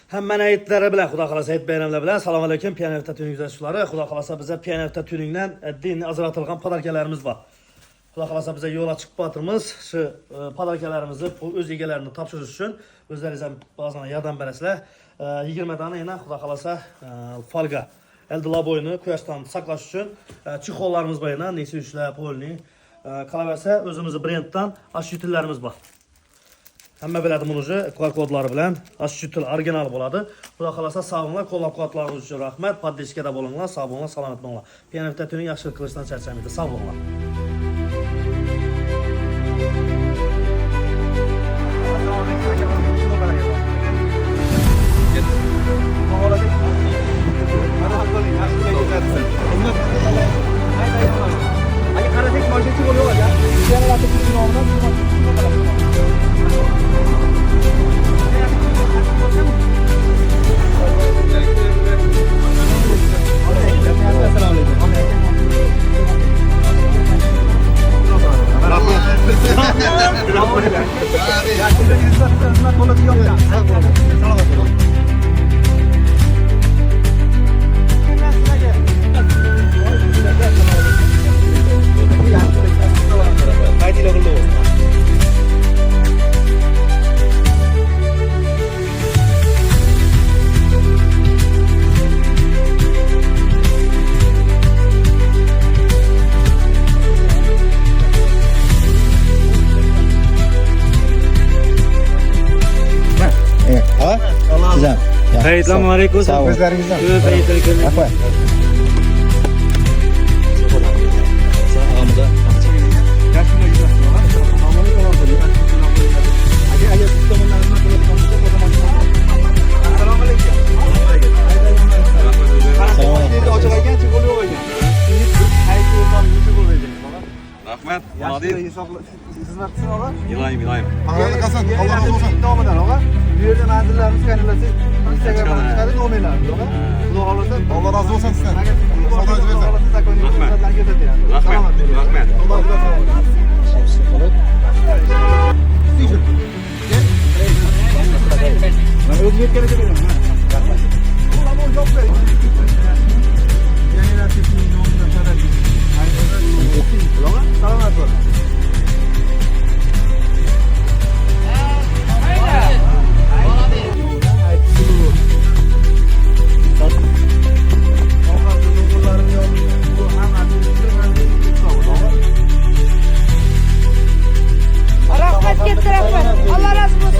Hammani aytlari bilan, xudo xolasa ayt bayramlar bilan. Assalomu alaykum, Piyanevta tuning kuzatuvchilari. Xudo xolasa bizda Piyanevta tuningdan din ajratilgan podarkalarimiz bor. Xudo xolasa biza yo'lga chiqib o'tirmiz. Shu podarkalarimizni o'z egalarini topshirish uchun o'zlaringiz ham ba'zan yordam berasizlar. 20 dona yana xudo xolasa folga eldila bo'yini quyoshdan saqlash uchun chixollarimiz bor yana, nesi ushlar, polni. Qolaversa o'zimizning brenddan ashyutillarimiz bor. Hamma biladi buni o'zi QR kodlari bilan ashyutil original bo'ladi. Xudo xolasa sog'inglar, qo'llab-quvvatlaringiz uchun rahmat. Poddeskada bo'linglar, sog' bo'linglar, salomat bo'linglar. Piyanevta tuning yaxshilik qilishdan charchamaydi. Sog' bo'linglar. Assalomu alaykum. O'zlaringizdan. Rahmat. Ilayim. Allah'a kalsın. Allah razı olsun. Devam eder ama. Bir yerden manzillerimiz kendilesi Instagram'dan çıkardık o meyler. Bunu alırsa Allah razı olsun sizden. Rahmet. Ben özgürlük gelecek benim. Allah bu yok be. Yeniler sesini yoğunluğuna kadar gidiyor. Selamat olsun. Allah razı olsun.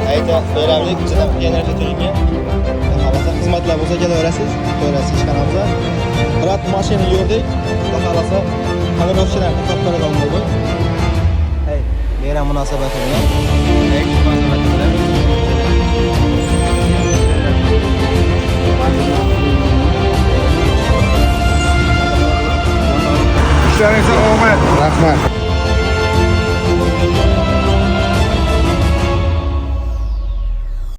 Ayta bayramlik ichida Piyanevta tuninga xalasa xizmatlar bo'lsa kelaverasiz, ko'rasiz kanalda. Birat mashina yurdik, xudo xolasa xabarovchilarni topqirgan bo'ldi. Hey, bayram munosabati bilan. İşlerinize omad. Rahmat.